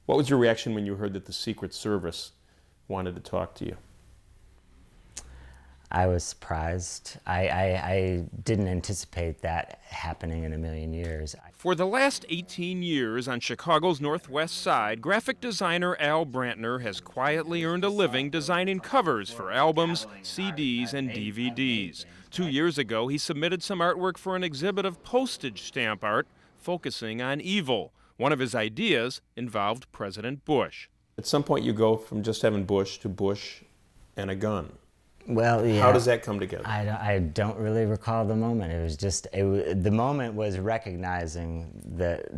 What was your reaction when you heard that the Secret Service wanted to talk to you? I was surprised. I didn't anticipate that happening in a million years. For the last 18 years on Chicago's Northwest Side, graphic designer Al Brantner has quietly earned a living designing covers for albums, CDs, and DVDs. 2 years ago, he submitted some artwork for an exhibit of postage stamp art focusing on evil. One of his ideas involved President Bush. At some point you go from just having Bush to Bush and a gun. Well, yeah. How does that come together? I don't really recall the moment. It was just the moment was recognizing that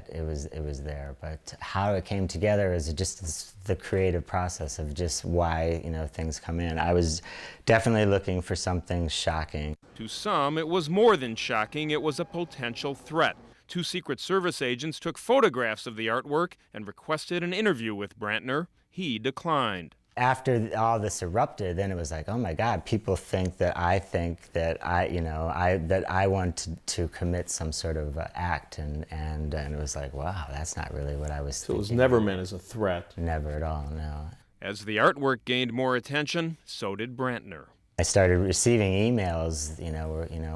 it was there. But how it came together is just the creative process of just why things come in. I was definitely looking for something shocking. To some, it was more than shocking. It was a potential threat. 2 Secret Service agents took photographs of the artwork and requested an interview with Brantner. He declined. After all this erupted, then it was like, oh my God, people think that I want to commit some sort of act, and it was like, wow, that's not really what I was thinking. So it was never meant as a threat? Never at all, no. As the artwork gained more attention, so did Brantner. I started receiving emails,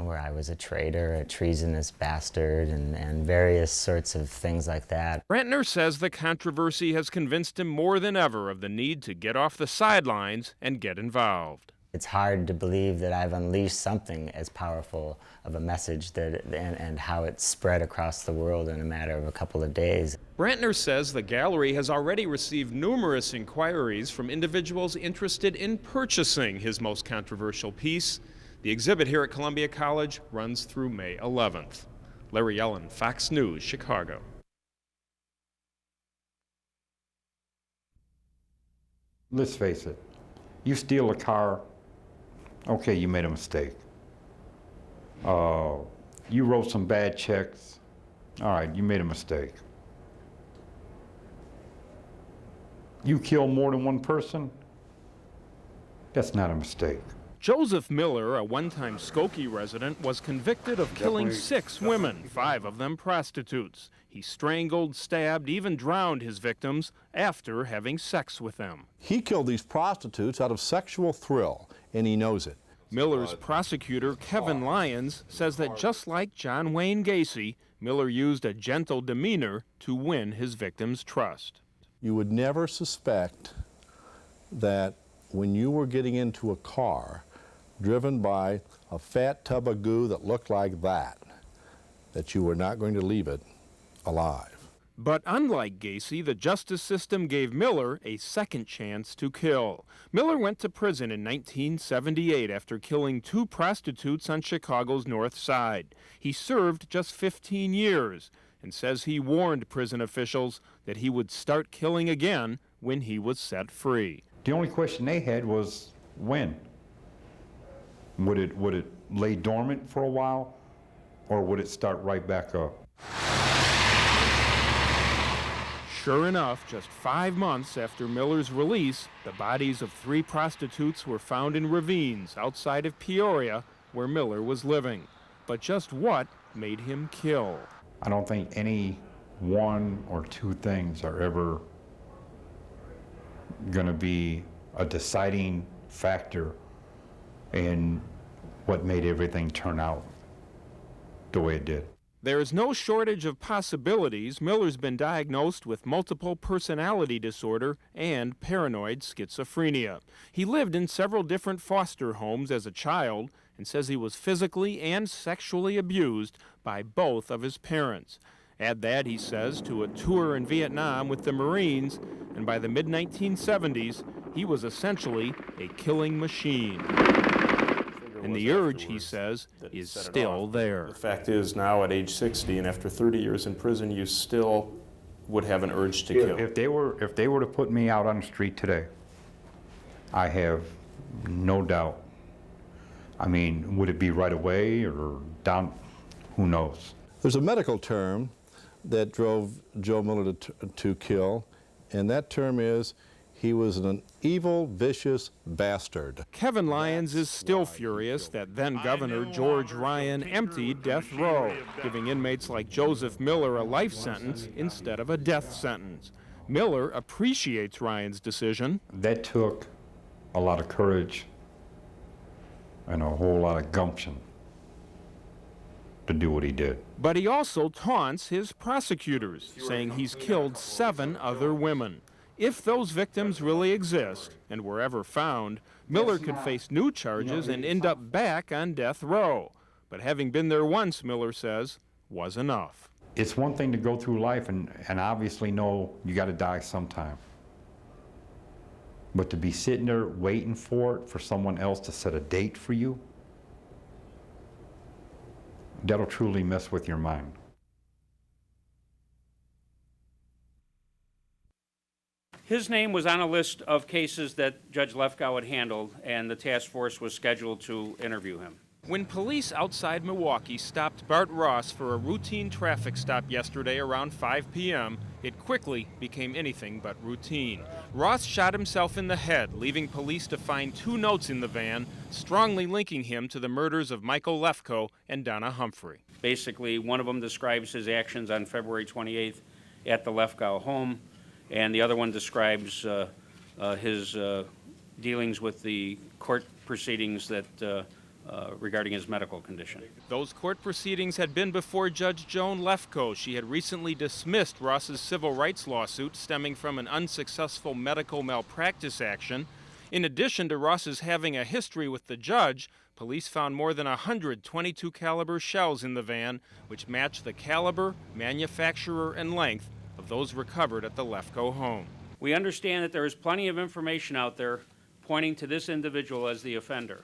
where I was a traitor, a treasonous bastard, and various sorts of things like that. Brantner says the controversy has convinced him more than ever of the need to get off the sidelines and get involved. It's hard to believe that I've unleashed something as powerful of a message and how it spread across the world in a matter of a couple of days. Brantner says the gallery has already received numerous inquiries from individuals interested in purchasing his most controversial piece. The exhibit here at Columbia College runs through May 11th. Larry Yellen, Fox News, Chicago. Let's face it, you steal a car, okay, you made a mistake. You wrote some bad checks, all right, you made a mistake. You kill more than one person, that's not a mistake. Joseph Miller, a one-time Skokie resident, was convicted of killing 6 women, 5 of them prostitutes. He strangled, stabbed, even drowned his victims after having sex with them. He killed these prostitutes out of sexual thrill, and he knows it. Miller's prosecutor, Kevin Lyons, says that just like John Wayne Gacy, Miller used a gentle demeanor to win his victims' trust. You would never suspect that when you were getting into a car driven by a fat tub of goo that looked like that you were not going to leave it alive. But unlike Gacy, the justice system gave Miller a second chance to kill. Miller went to prison in 1978 after killing 2 prostitutes on Chicago's North Side. He served just 15 years and says he warned prison officials that he would start killing again when he was set free. The only question they had was when? Would it lay dormant for a while, or would it start right back up? Sure enough, just 5 months after Miller's release, the bodies of 3 prostitutes were found in ravines outside of Peoria, where Miller was living. But just what made him kill? I don't think any 1 or 2 things are ever going to be a deciding factor in what made everything turn out the way it did. There is no shortage of possibilities. Miller's been diagnosed with multiple personality disorder and paranoid schizophrenia. He lived in several different foster homes as a child and says he was physically and sexually abused by both of his parents. Add that, he says, to a tour in Vietnam with the Marines, and by the mid-1970s, he was essentially a killing machine. And the urge, he says, is still there. The fact is, now at age 60 and after 30 years in prison, you still would have an urge to kill. If they were to put me out on the street today, I have no doubt. I mean, would it be right away or down? Who knows? There's a medical term that drove Joe Miller to kill, and that term is He was an evil, vicious bastard. Kevin Lyons is still furious that then-Governor George Ryan emptied death row, giving inmates like Joseph Miller a life sentence instead of a death sentence. Miller appreciates Ryan's decision. That took a lot of courage and a whole lot of gumption to do what he did. But he also taunts his prosecutors, saying he's killed 7 other women. If those victims really exist and were ever found, Miller could face new charges and end up back on death row. But having been there once, Miller says, was enough. It's one thing to go through life and obviously know you got to die sometime. But to be sitting there waiting for it, for someone else to set a date for you, that'll truly mess with your mind. His name was on a list of cases that Judge Lefkow had handled, and the task force was scheduled to interview him. When police outside Milwaukee stopped Bart Ross for a routine traffic stop yesterday around 5 p.m., it quickly became anything but routine. Ross shot himself in the head, leaving police to find 2 notes in the van, strongly linking him to the murders of Michael Lefkow and Donna Humphrey. Basically, one of them describes his actions on February 28th at the Lefkow home, and the other one describes his dealings with the court proceedings that regarding his medical condition. Those court proceedings had been before Judge Joan Lefkow. She had recently dismissed Ross's civil rights lawsuit stemming from an unsuccessful medical malpractice action. In addition to Ross's having a history with the judge, police found more than 100 .22 caliber shells in the van, which matched the caliber, manufacturer, and length of those recovered at the Lefkow home. We understand that there is plenty of information out there pointing to this individual as the offender.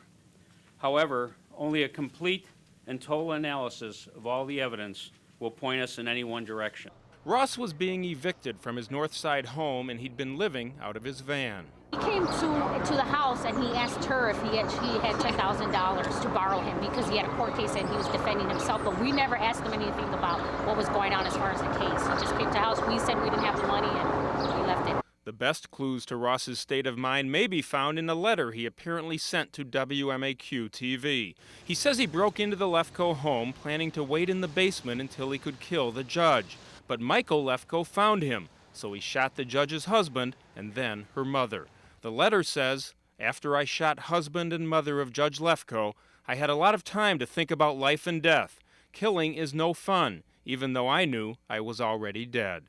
However, only a complete and total analysis of all the evidence will point us in any one direction. Ross was being evicted from his North Side home, and he'd been living out of his van. He came to the house and he asked her if she had $10,000 to borrow him because he had a court case and he was defending himself, but we never asked him anything about what was going on as far as the case. He just came to the house, we said we didn't have the money, and we left it. The best clues to Ross's state of mind may be found in a letter he apparently sent to WMAQ-TV. He says he broke into the Lefkow home planning to wait in the basement until he could kill the judge. But Michael Lefkow found him, so he shot the judge's husband and then her mother. The letter says, "After I shot husband and mother of Judge Lefkow, I had a lot of time to think about life and death. Killing is no fun, even though I knew I was already dead."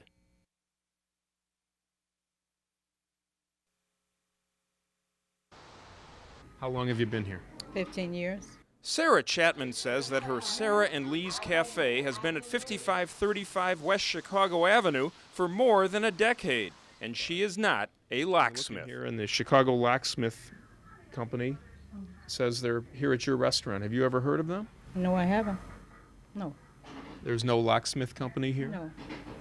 How long have you been here? 15 years. Sarah Chapman says that her Sarah and Lee's Cafe has been at 5535 West Chicago Avenue for more than a decade, and she is not a locksmith. Here in the Chicago Locksmith Company says they're here at your restaurant. Have you ever heard of them? No, I haven't. No. There's no locksmith company here? No.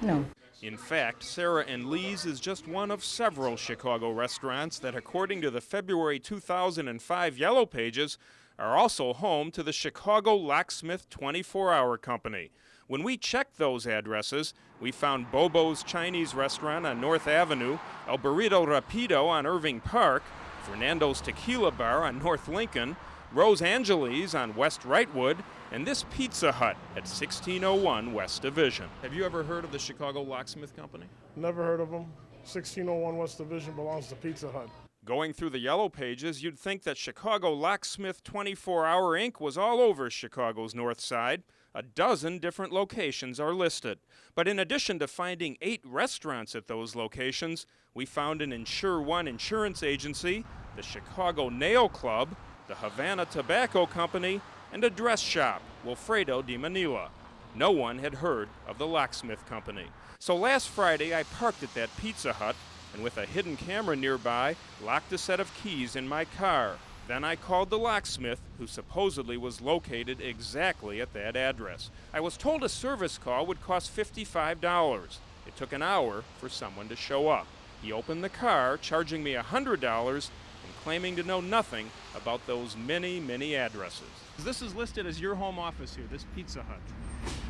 No. In fact, Sarah and Lee's is just one of several Chicago restaurants that, according to the February 2005 Yellow Pages, are also home to the Chicago Locksmith 24-Hour Company. When we checked those addresses, we found Bobo's Chinese Restaurant on North Avenue, El Burrito Rapido on Irving Park, Fernando's Tequila Bar on North Lincoln, Rose Angeles on West Wrightwood, and this Pizza Hut at 1601 West Division. Have you ever heard of the Chicago Locksmith Company? Never heard of them. 1601 West Division belongs to Pizza Hut. Going through the Yellow Pages, you'd think that Chicago Locksmith 24-Hour Inc. was all over Chicago's North Side. A dozen different locations are listed. But in addition to finding 8 restaurants at those locations, we found an Insure One insurance agency, the Chicago Nail Club, the Havana Tobacco Company, and a dress shop, Wilfredo di Manila. No one had heard of the Locksmith Company. So last Friday, I parked at that Pizza Hut, and with a hidden camera nearby, locked a set of keys in my car. Then I called the locksmith, who supposedly was located exactly at that address. I was told a service call would cost $55. It took an hour for someone to show up. He opened the car, charging me $100 and claiming to know nothing about those many, many addresses. This is listed as your home office here, this Pizza Hut.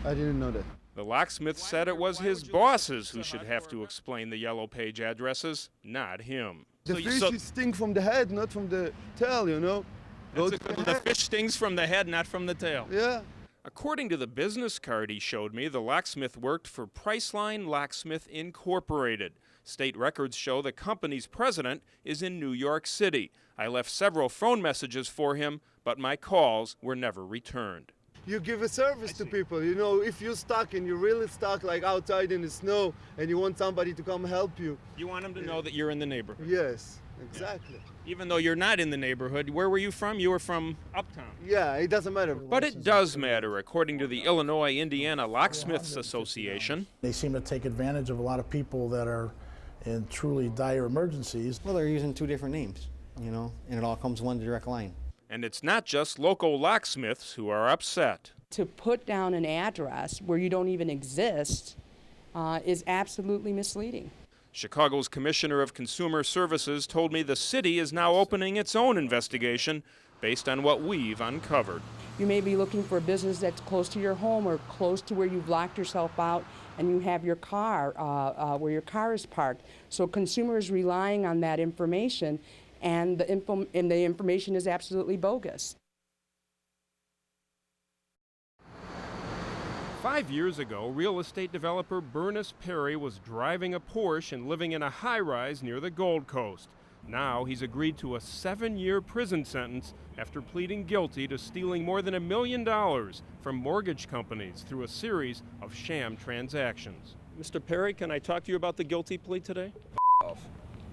I didn't know that. The locksmith said it was his bosses who should have to explain the yellow page addresses, not him. The fish sting from the head, not from the tail, you know. The fish stings from the head, not from the tail. Yeah. According to the business card he showed me, the locksmith worked for Priceline Locksmith Incorporated. State records show the company's president is in New York City. I left several phone messages for him, but my calls were never returned. You give a service to people, you know, if you're stuck and you're really stuck like outside in the snow and you want somebody to come help you. You want them to know that you're in the neighborhood. Yes, exactly. Even though you're not in the neighborhood, where were you from? You were from uptown. Yeah, it doesn't matter. But it does matter, according to the Illinois-Indiana Locksmiths Association. They seem to take advantage of a lot of people that are in truly dire emergencies. Well, they're using two different names, you know, and it all comes one direct line. And it's not just local locksmiths who are upset. To put down an address where you don't even exist is absolutely misleading. Chicago's Commissioner of Consumer Services told me the city is now opening its own investigation based on what we've uncovered. You may be looking for a business that's close to your home or close to where you've locked yourself out and you have your car, where your car is parked. So consumers relying on that information, and the information is absolutely bogus. 5 years ago, real estate developer Bernice Perry was driving a Porsche and living in a high-rise near the Gold Coast. Now he's agreed to a 7-year prison sentence after pleading guilty to stealing more than $1 million from mortgage companies through a series of sham transactions. Mr. Perry, can I talk to you about the guilty plea today?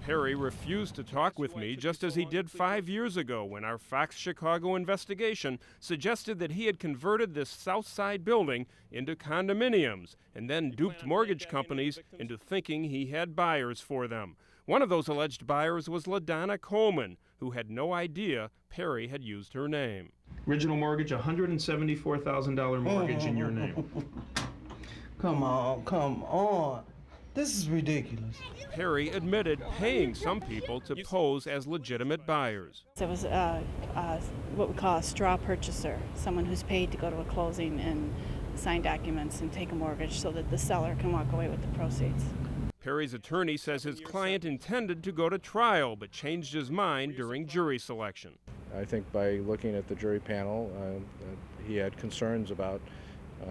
Perry refused to talk with me, just as he did 5 years ago when our Fox Chicago investigation suggested that he had converted this South Side building into condominiums and then duped mortgage companies into thinking he had buyers for them. One of those alleged buyers was LaDonna Coleman, who had no idea Perry had used her name. Original mortgage, $174,000 mortgage in your name. Come on. This is ridiculous. Perry admitted paying some people to pose as legitimate buyers. It was what we call a straw purchaser, someone who's paid to go to a closing and sign documents and take a mortgage so that the seller can walk away with the proceeds. Perry's attorney says his client intended to go to trial but changed his mind during jury selection. I think by looking at the jury panel, he had concerns about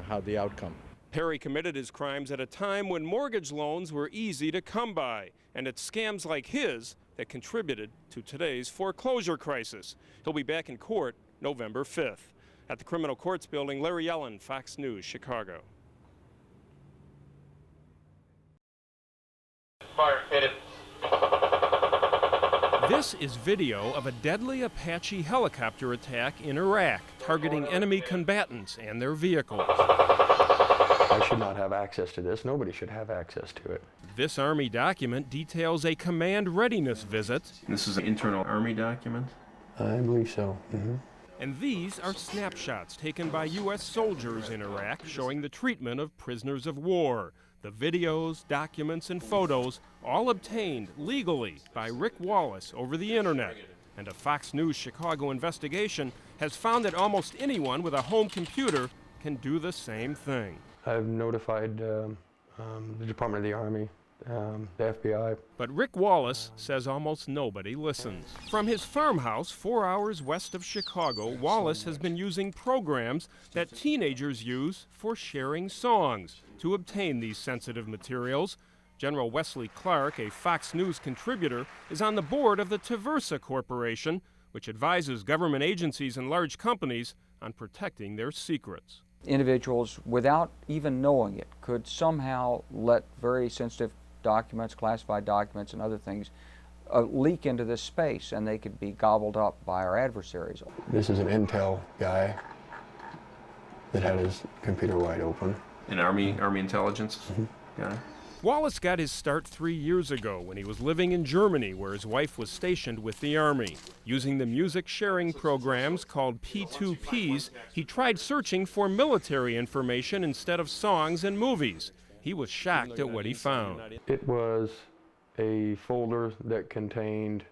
how the outcome. Perry committed his crimes at a time when mortgage loans were easy to come by, and it's scams like his that contributed to today's foreclosure crisis. He'll be back in court November 5th. At the Criminal Courts Building, Larry Yellen, Fox News, Chicago. Fire, hit it. This is video of a deadly Apache helicopter attack in Iraq, targeting enemy combatants and their vehicles. I should not have access to this. Nobody should have access to it. This Army document details a command readiness visit. This is an internal Army document? I believe so. And these are snapshots taken by U.S. soldiers in Iraq showing the treatment of prisoners of war. The videos, documents, and photos all obtained legally by Rick Wallace over the internet. And a Fox News Chicago investigation has found that almost anyone with a home computer can do the same thing. I've notified the Department of the Army, the FBI. But Rick Wallace says almost nobody listens. From his farmhouse 4 hours west of Chicago, Wallace has been using programs that teenagers use for sharing songs to obtain these sensitive materials. General Wesley Clark, a Fox News contributor, is on the board of the Taversa Corporation, which advises government agencies and large companies on protecting their secrets. Individuals, without even knowing it, could somehow let very sensitive documents, classified documents, and other things leak into this space, and they could be gobbled up by our adversaries. This is an Intel guy that had his computer wide open. An Army intelligence guy? Wallace got his start 3 years ago when he was living in Germany, where his wife was stationed with the Army. Using the music sharing programs called P2Ps, he tried searching for military information instead of songs and movies. He was shocked at what he found. It was a folder that contained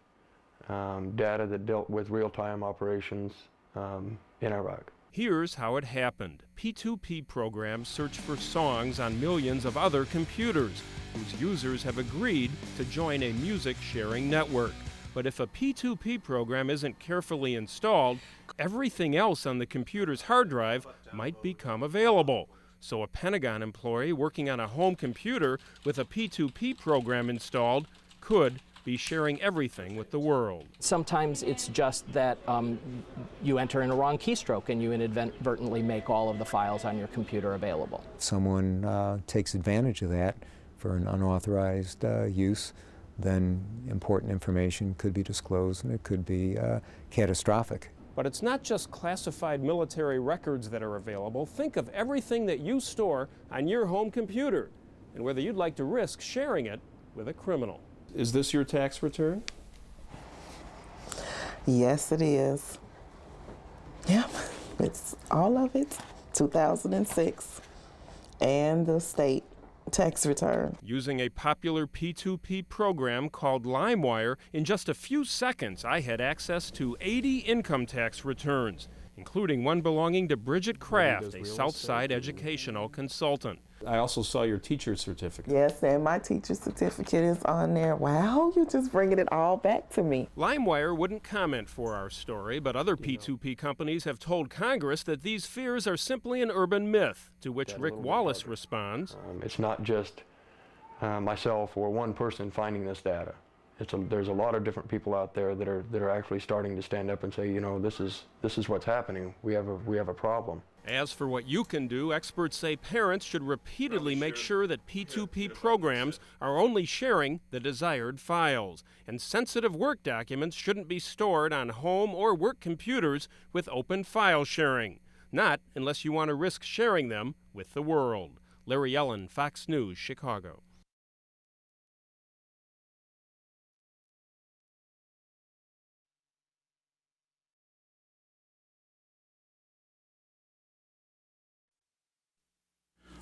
data that dealt with real-time operations in Iraq. Here's how it happened. P2P programs search for songs on millions of other computers whose users have agreed to join a music sharing network. But if a P2P program isn't carefully installed, everything else on the computer's hard drive might become available. So a Pentagon employee working on a home computer with a P2P program installed could be sharing everything with the world. Sometimes it's just that you enter in a wrong keystroke and you inadvertently make all of the files on your computer available. Someone takes advantage of that for an unauthorized use, then important information could be disclosed and it could be catastrophic. But it's not just classified military records that are available. Think of everything that you store on your home computer and whether you'd like to risk sharing it with a criminal. Is this your tax return? Yes, it is. Yeah, it's all of it, 2006, and the state tax return. Using a popular P2P program called LimeWire, in just a few seconds I had access to 80 income tax returns, including one belonging to Bridget Kraft, a Southside educational consultant. I also saw your teacher's certificate. Yes, and my teacher's certificate is on there. Wow, you're just bringing it all back to me. LimeWire wouldn't comment for our story, but other P2P companies have told Congress that these fears are simply an urban myth, to which Rick Wallace responds. It's not just myself or one person finding this data. There's a lot of different people out there that are actually starting to stand up and say, you know, this is what's happening. We have a problem. As for what you can do, experts say parents should repeatedly make sure that P2P programs are only sharing the desired files, and sensitive work documents shouldn't be stored on home or work computers with open file sharing. Not unless you want to risk sharing them with the world. Larry Yellen, Fox News, Chicago.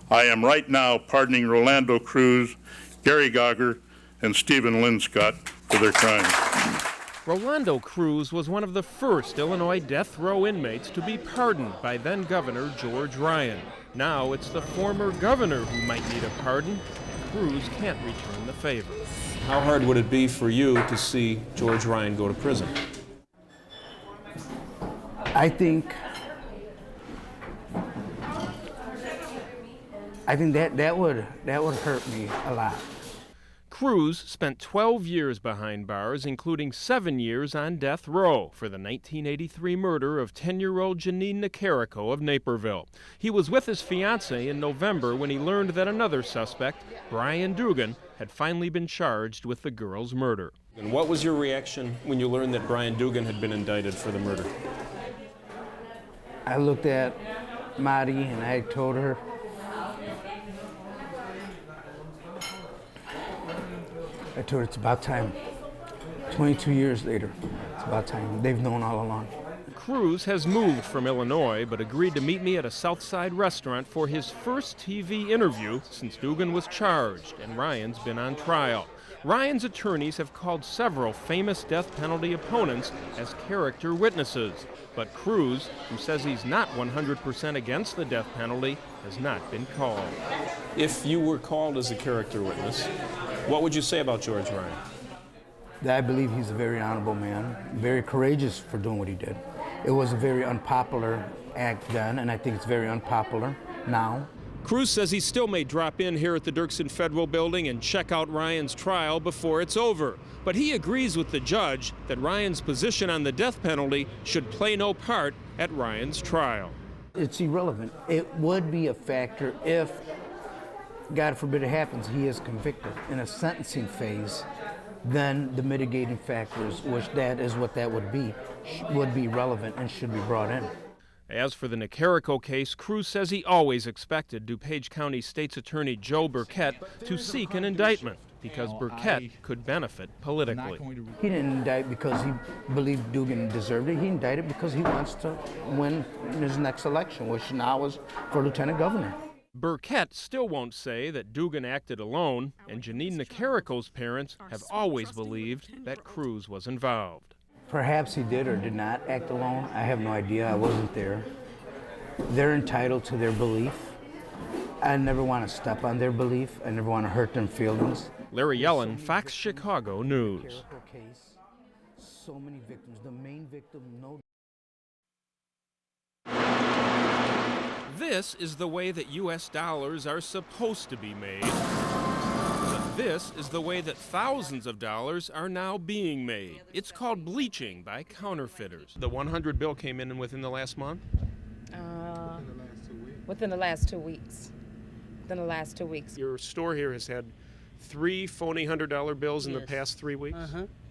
I am right now pardoning Rolando Cruz, Gary Gauger, and Stephen Linscott for their crimes. Rolando Cruz was one of the first Illinois death row inmates to be pardoned by then-Governor George Ryan. Now it's the former governor who might need a pardon, and Cruz can't return the favor. How hard would it be for you to see George Ryan go to prison? I think that would hurt me a lot. Cruz spent 12 years behind bars, including 7 years on death row for the 1983 murder of 10-year-old Janine Nicarico of Naperville. He was with his fiancée in November when he learned that another suspect, Brian Dugan, had finally been charged with the girl's murder. And what was your reaction when you learned that Brian Dugan had been indicted for the murder? I looked at Marty and I told her, it's about time. 22 years later, it's about time. They've known all along. Cruz has moved from Illinois, but agreed to meet me at a Southside restaurant for his first TV interview since Dugan was charged and Ryan's been on trial. Ryan's attorneys have called several famous death penalty opponents as character witnesses. But Cruz, who says he's not 100% against the death penalty, has not been called. If you were called as a character witness, what would you say about George Ryan? I believe he's a very honorable man, very courageous for doing what he did. It was a very unpopular act then, and I think it's very unpopular now. Cruz says he still may drop in here at the Dirksen Federal Building and check out Ryan's trial before it's over. But he agrees with the judge that Ryan's position on the death penalty should play no part at Ryan's trial. It's irrelevant. It would be a factor if, God forbid it happens, he is convicted in a sentencing phase. Then the mitigating factors, which that is what that would be relevant and should be brought in. As for the Nicarico case, Cruz says he always expected DuPage County State's Attorney Joe Burkett to seek an indictment because Burkett could benefit politically. He didn't indict because he believed Dugan deserved it. He indicted because he wants to win his next election, which now is for lieutenant governor. Burkett still won't say that Dugan acted alone, and Janine Nicarico's parents have always believed that Cruz was involved. Perhaps he did or did not act alone. I have no idea. I wasn't there. They're entitled to their belief. I never want to step on their belief. I never want to hurt their feelings. Larry Yellen, Fox Chicago News. So many victims. The main victim, no. This is the way that U.S. dollars are supposed to be made. But this is the way that thousands of dollars are now being made. It's called bleaching by counterfeiters. The 100 bill came in within the last month? Within the last 2 weeks. Within the last 2 weeks. Your store here has had 3 phony $100 bills in the past 3 weeks?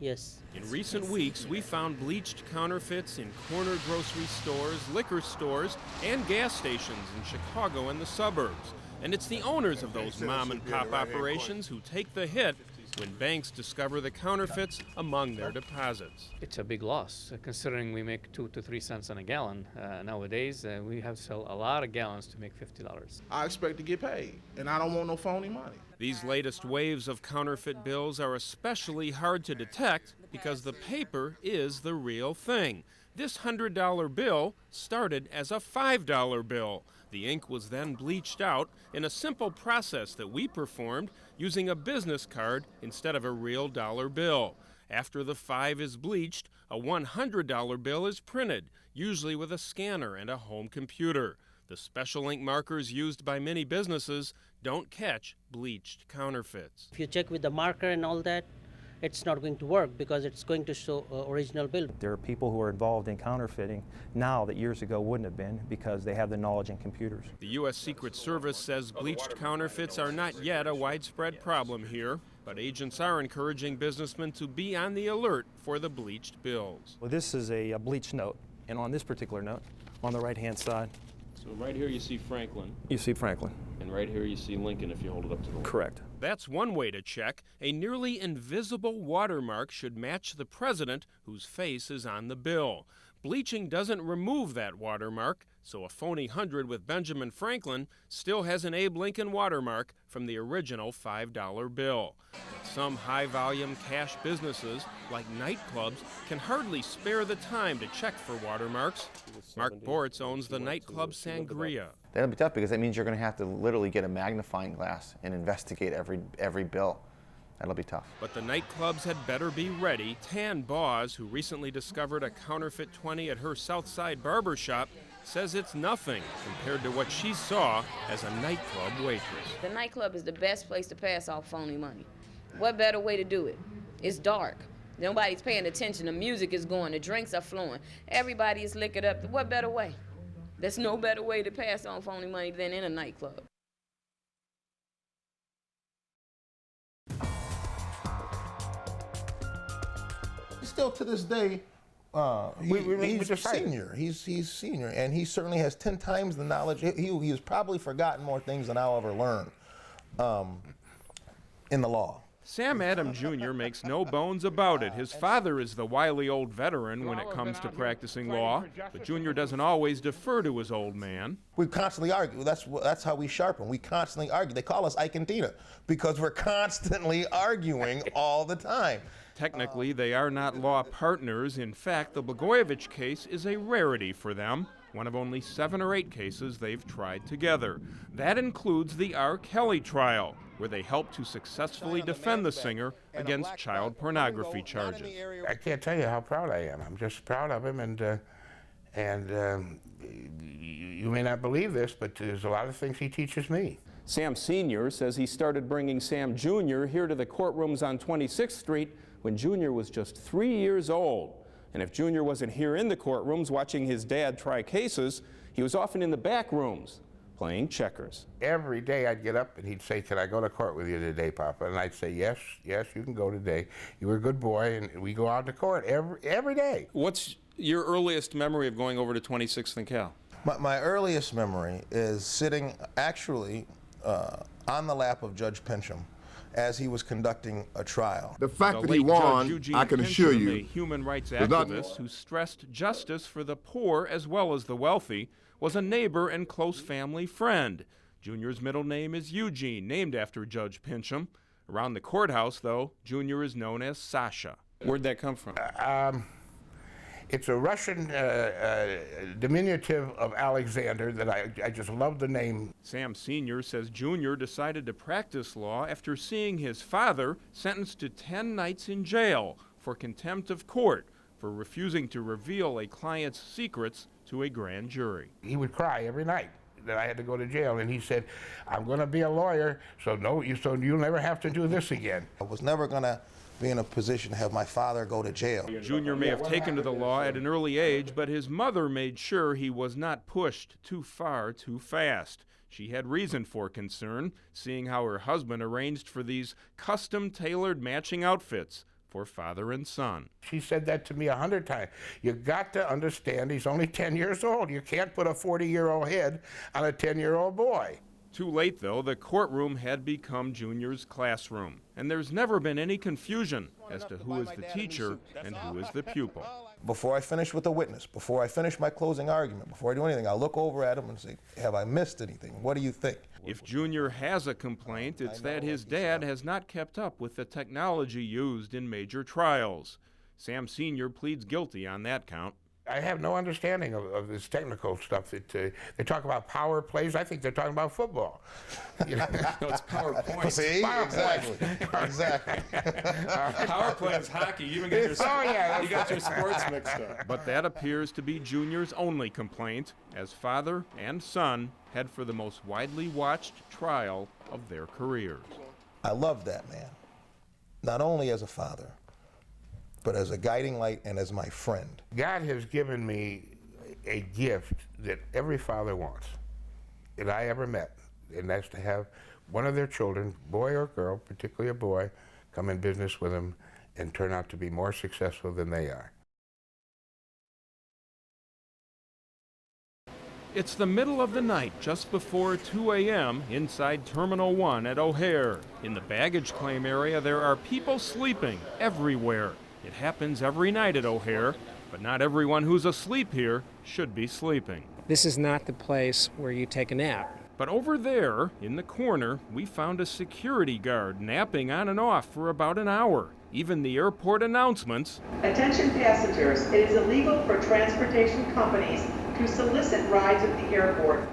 Yes. In recent weeks, we found bleached counterfeits in corner grocery stores, liquor stores, and gas stations in Chicago and the suburbs. And it's the owners of those mom-and-pop operations who take the hit when banks discover the counterfeits among their deposits. It's a big loss, considering we make 2 to 3 cents on a gallon. Nowadays, we have to sell a lot of gallons to make $50. I expect to get paid, and I don't want no phony money. These latest waves of counterfeit bills are especially hard to detect because the paper is the real thing. This $100 bill started as a $5 bill. The ink was then bleached out in a simple process that we performed using a business card instead of a real dollar bill. After the 5 is bleached, a $100 bill is printed, usually with a scanner and a home computer. The special ink markers used by many businesses don't catch bleached counterfeits. If you check with the marker and all that, it's not going to work because it's going to show original bill. There are people who are involved in counterfeiting now that years ago wouldn't have been because they have the knowledge in computers. The U.S. Secret Service says bleached counterfeits are not yet a widespread problem here, but agents are encouraging businessmen to be on the alert for the bleached bills. Well, this is a bleached note, and on this particular note, on the right-hand side, So right here you see Franklin, you see Franklin. and right here you see Lincoln if you hold it up to the light. Correct. That's one way to check. A nearly invisible watermark should match the president whose face is on the bill. Bleaching doesn't remove that watermark, so a phony 100 with Benjamin Franklin still has an Abe Lincoln watermark from the original $5 bill. Some high-volume cash businesses, like nightclubs, can hardly spare the time to check for watermarks. Mark Bortz owns the nightclub Sangria. That'll be tough because that means you're going to have to literally get a magnifying glass and investigate every bill. That'll be tough. But the nightclubs had better be ready. Tan Boz, who recently discovered a counterfeit 20 at her Southside barber shop, says it's nothing compared to what she saw as a nightclub waitress. The nightclub is the best place to pass off phony money. What better way to do it? It's dark. Nobody's paying attention. The music is going. The drinks are flowing. Everybody is liquored up. What better way? There's no better way to pass on phony money than in a nightclub. Still to this day, he's a senior. He's senior, and he certainly has 10 times the knowledge. He has probably forgotten more things than I'll ever learn in the law. Sam Adam Jr. makes no bones about it. His father is the wily old veteran when it comes to practicing law, but Jr. doesn't always defer to his old man. We constantly argue. That's how we sharpen. We constantly argue. They call us Ike and Tina because we're constantly arguing all the time. Technically, they are not law partners. In fact, the Blagojevich case is a rarity for them, one of only 7 or 8 cases they've tried together. That includes the R. Kelly trial, where they helped to successfully defend the singer against child pornography charges. I can't tell you how proud I am. I'm just proud of him, and you may not believe this, but there's a lot of things he teaches me. Sam Sr. says he started bringing Sam Jr. here to the courtrooms on 26th Street when Jr. was just 3 years old. And if Jr. wasn't here in the courtrooms watching his dad try cases, he was often in the back rooms playing checkers. Every day I'd get up and he'd say, "Can I go to court with you today, Papa?" And I'd say, yes, you can go today. You were a good boy, and we go out to court every day. What's your earliest memory of going over to 26th and Cal? My earliest memory is sitting actually on the lap of Judge Pincham as he was conducting a trial. The fact that he won, I can assure you, a human rights activist who stressed justice for the poor as well as the wealthy, was a neighbor and close family friend. Junior's middle name is Eugene, named after Judge Pincham. Around the courthouse, though, Junior is known as Sasha. Where'd that come from? It's a Russian diminutive of Alexander that I just love the name. Sam Sr. says Junior decided to practice law after seeing his father sentenced to 10 nights in jail for contempt of court for refusing to reveal a client's secrets to a grand jury. He would cry every night that I had to go to jail, and he said, "I'm going to be a lawyer, so you'll never have to do this again." I was never going to be in a position to have my father go to jail. Junior may have taken to the law at an early age, but his mother made sure he was not pushed too far too fast. She had reason for concern, seeing how her husband arranged for these custom-tailored matching outfits for father and son. She said that to me 100 times. You got to understand he's only 10 years old. You can't put a 40-year-old head on a 10-year-old boy. Too late, though, the courtroom had become Junior's classroom, and there's never been any confusion as to who is the teacher and who is the pupil. Before I finish with the witness, before I finish my closing argument, before I do anything, I'll look over at him and say, have I missed anything? What do you think? If Junior has a complaint, it's that his dad has not kept up with the technology used in major trials. Sam Sr. pleads guilty on that count. I have no understanding of this technical stuff that they talk about power plays. I think they're talking about football. You know? No, it's PowerPoint. See? PowerPoint. Exactly. Power play is hockey. You even get your, you got your sports mixed up. But that appears to be Junior's only complaint, as father and son head for the most widely watched trial of their careers. I love that man, not only as a father, but as a guiding light and as my friend. God has given me a gift that every father wants, that I ever met, and that's to have one of their children, boy or girl, particularly a boy, come in business with them and turn out to be more successful than they are. It's the middle of the night, just before 2 a.m. inside Terminal 1 at O'Hare. In the baggage claim area, there are people sleeping everywhere. It happens every night at O'Hare, but not everyone who's asleep here should be sleeping. This is not the place where you take a nap. But over there, in the corner, we found a security guard napping on and off for about an hour. Even the airport announcements. Attention passengers, it is illegal for transportation companies to solicit rides at the airport.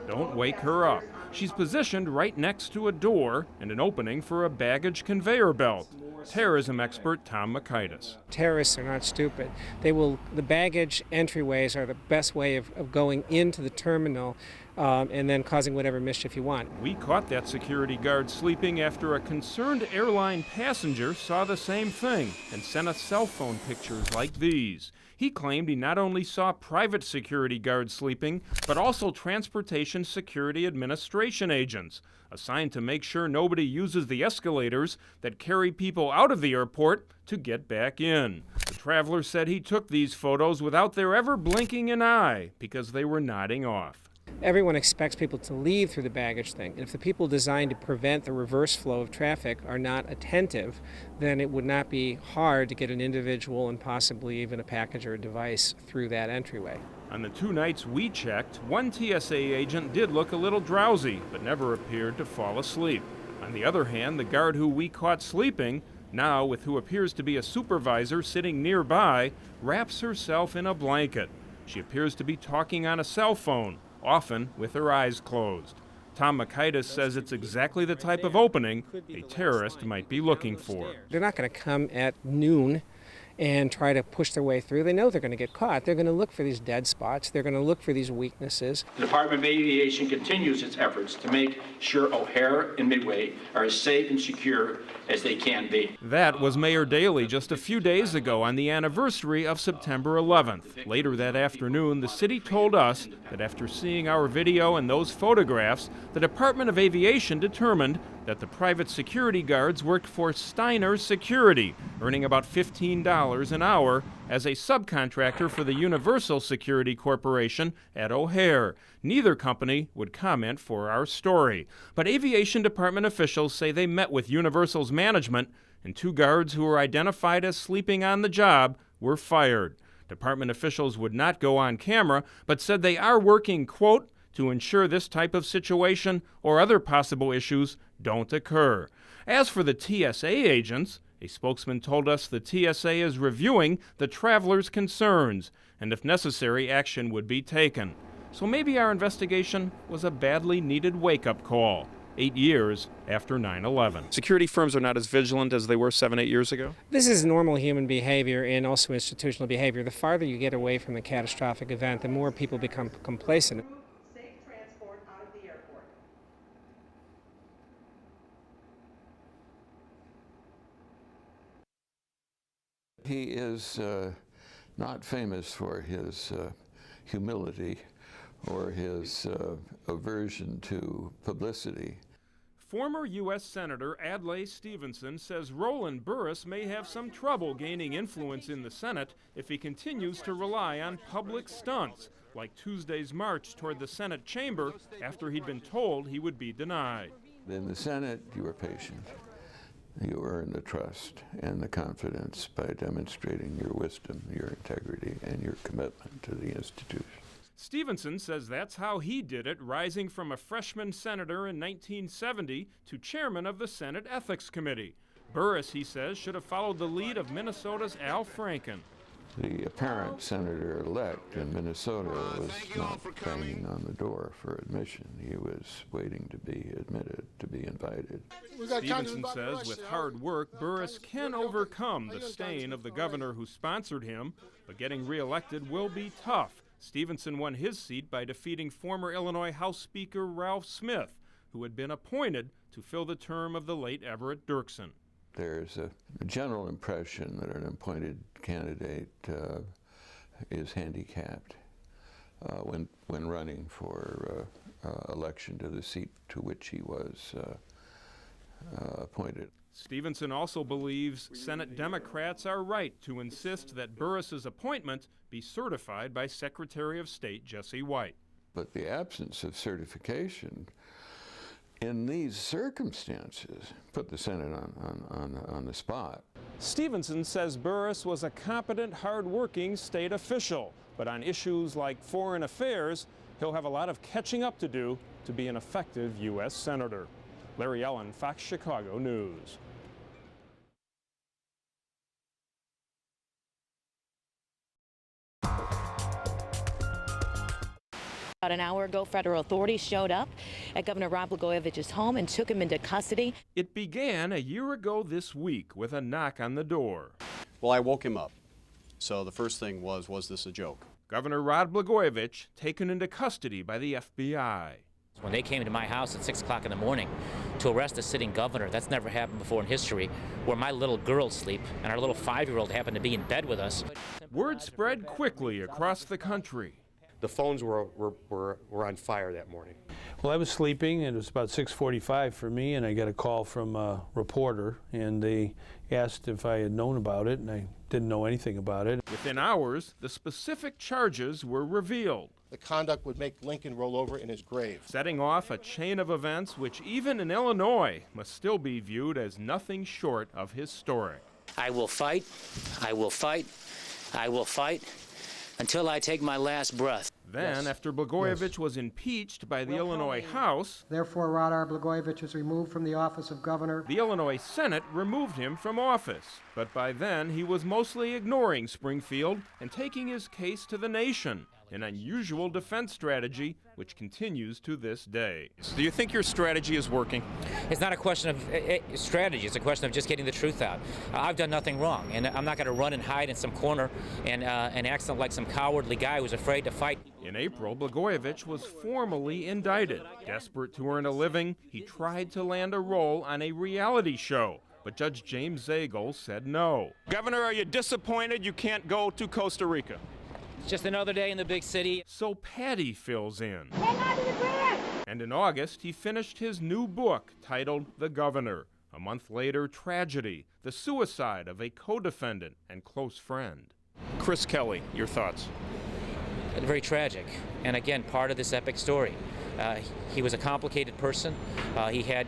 Don't wake her up. She's positioned right next to a door and an opening for a baggage conveyor belt. Terrorism expert Tom Makaitis. Terrorists are not stupid. The baggage entryways are the best way of going into the terminal and then causing whatever mischief you want. We caught that security guard sleeping after a concerned airline passenger saw the same thing and sent us cell phone pictures like these. He claimed he not only saw private security guards sleeping, but also Transportation Security Administration agents, assigned to make sure nobody uses the escalators that carry people out of the airport to get back in. The traveler said he took these photos without their ever blinking an eye because they were nodding off. Everyone expects people to leave through the baggage thing. And if the people designed to prevent the reverse flow of traffic are not attentive, then it would not be hard to get an individual and possibly even a package or a device through that entryway. On the 2 nights we checked, one TSA agent did look a little drowsy, but never appeared to fall asleep. On the other hand, the guard who we caught sleeping, now with who appears to be a supervisor sitting nearby, wraps herself in a blanket. She appears to be talking on a cell phone, often with her eyes closed. Tom Makaitis says it's exactly the type of opening a terrorist might be looking for. They're not going to come at noon and try to push their way through. They know they're going to get caught. They're going to look for these dead spots. They're going to look for these weaknesses. The Department of Aviation continues its efforts to make sure O'Hare and Midway are as safe and secure as they can be. That was Mayor Daley just a few days ago on the anniversary of September 11th. Later that afternoon, the city told us that after seeing our video and those photographs, the Department of Aviation determined that the private security guards worked for Steiner Security, earning about $15 an hour as a subcontractor for the Universal Security Corporation at O'Hare. Neither company would comment for our story. But Aviation Department officials say they met with Universal's management, and 2 guards who were identified as sleeping on the job were fired. Department officials would not go on camera, but said they are working, quote, to ensure this type of situation or other possible issues don't occur. As for the TSA agents, A spokesman told us the TSA is reviewing the travelers' concerns, and if necessary, action would be taken. So maybe our investigation was a badly needed wake-up call, 8 years after 9/11. Security firms are not as vigilant as they were 7, 8 years ago? This is normal human behavior and also institutional behavior. The farther you get away from the catastrophic event, the more people become complacent. Safe transport out of the airport. He is not famous for his humility or his aversion to publicity. Former U.S. Senator Adlai Stevenson says Roland Burris may have some trouble gaining influence in the Senate if he continues to rely on public stunts, like Tuesday's march toward the Senate chamber after he'd been told he would be denied. In the Senate, you are patient. You earn the trust and the confidence by demonstrating your wisdom, your integrity, and your commitment to the institution. Stevenson says that's how he did it, rising from a freshman senator in 1970 to chairman of the Senate Ethics Committee. Burris, he says, should have followed the lead of Minnesota's Al Franken. The apparent senator-elect in Minnesota was not banging on the door for admission. He was waiting to be admitted, to be invited. Stevenson says with hard work, Burris can overcome the stain of the governor who sponsored him, but getting reelected will be tough. Stevenson won his seat by defeating former Illinois House Speaker Ralph Smith, who had been appointed to fill the term of the late Everett Dirksen. There's a general impression that an appointed candidate is handicapped when running for election to the seat to which he was appointed. Stevenson also believes Senate Democrats are right to insist that Burris's appointment be certified by Secretary of State Jesse White. But the absence of certification in these circumstances put the Senate on the spot. Stevenson says Burris was a competent, hard-working state official, but on issues like foreign affairs, he'll have a lot of catching up to do to be an effective U.S. Senator. Larry Yellen, Fox Chicago News. About an hour ago, federal authorities showed up at Governor Rod Blagojevich's home and took him into custody. It began a year ago this week with a knock on the door. Well, I woke him up. So the first thing was this a joke? Governor Rod Blagojevich taken into custody by the FBI. When they came to my house at 6 o'clock in the morning to arrest a sitting governor, that's never happened before in history, where my little girls sleep and our little 5-year-old happened to be in bed with us. Word spread quickly across the country. The phones were on fire that morning. Well, I was sleeping, and it was about 6:45 for me, and I got a call from a reporter, and they asked if I had known about it, and I didn't know anything about it. Within hours, the specific charges were revealed. The conduct would make Lincoln roll over in his grave. Setting off a chain of events which even in Illinois must still be viewed as nothing short of historic. I will fight, I will fight, I will fight, until I take my last breath. Then, after Blagojevich was impeached by the Illinois House, therefore, Rod R. Blagojevich is removed from the office of governor. The Illinois Senate removed him from office. But by then, he was mostly ignoring Springfield and taking his case to the nation, an unusual defense strategy which continues to this day. Do you think your strategy is working? It's not a question of strategy, it's a question of just getting the truth out. I've done nothing wrong, and I'm not going to run and hide in some corner and act like some cowardly guy who's afraid to fight. In April, Blagojevich was formally indicted. Desperate to earn a living, he tried to land a role on a reality show. But Judge James Zagel said no. Governor, are you disappointed you can't go to Costa Rica? It's just another day in the big city. So Patty fills in. And in August, he finished his new book titled The Governor. A month later, tragedy, the suicide of a co-defendant and close friend. Chris Kelly, your thoughts? Very tragic, and again, part of this epic story. He was a complicated person. He had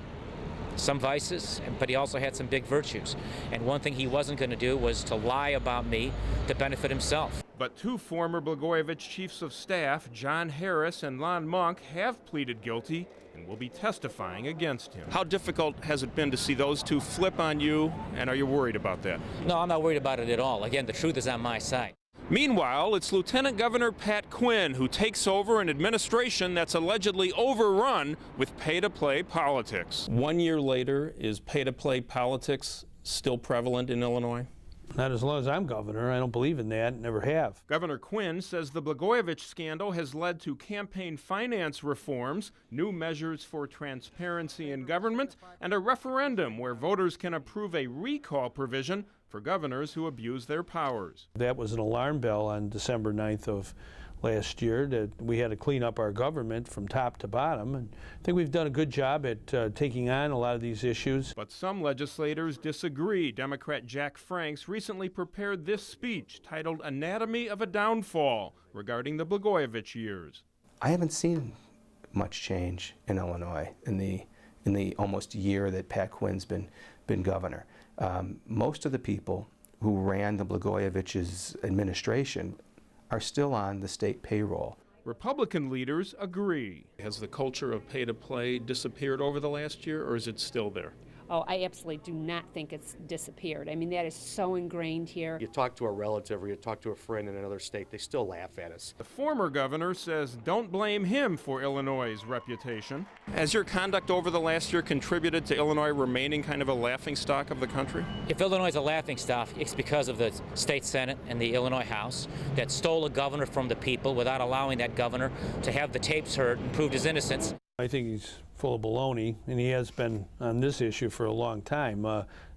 some vices, but he also had some big virtues. And one thing he wasn't going to do was to lie about me to benefit himself. But two former Blagojevich chiefs of staff, John Harris and Lon Monk, have pleaded guilty and will be testifying against him. How difficult has it been to see those two flip on you, and are you worried about that? No, I'm not worried about it at all. Again, the truth is on my side. Meanwhile, it's Lieutenant Governor Pat Quinn who takes over an administration that's allegedly overrun with pay-to-play politics. 1 year later, is pay-to-play politics still prevalent in Illinois? Not as long as I'm governor. I don't believe in that, never have. Governor Quinn says the Blagojevich scandal has led to campaign finance reforms, new measures for transparency in government, and a referendum where voters can approve a recall provision for governors who abuse their powers. That was an alarm bell on December 9th of last year, that we had to clean up our government from top to bottom. And I think we've done a good job at taking on a lot of these issues. But some legislators disagree. Democrat Jack Franks recently prepared this speech titled Anatomy of a Downfall regarding the Blagojevich years. I haven't seen much change in Illinois in the almost year that Pat Quinn's been governor. Most of the people who ran the Blagojevich's administration are still on the state payroll. Republican leaders agree. Has the culture of pay-to-play disappeared over the last year, or is it still there? Oh, I absolutely do not think it's disappeared. I mean, that is so ingrained here. You talk to a relative or you talk to a friend in another state, they still laugh at us. The former governor says don't blame him for Illinois' reputation. Has your conduct over the last year contributed to Illinois remaining kind of a laughingstock of the country? If Illinois is a laughingstock, it's because of the state Senate and the Illinois House that stole a governor from the people without allowing that governor to have the tapes heard and proved his innocence. I think he's full of baloney, and he has been on this issue for a long time.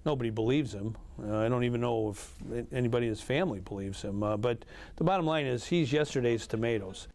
Nobody believes him. I don't even know if anybody in his family believes him. But the bottom line is he's yesterday's tomatoes.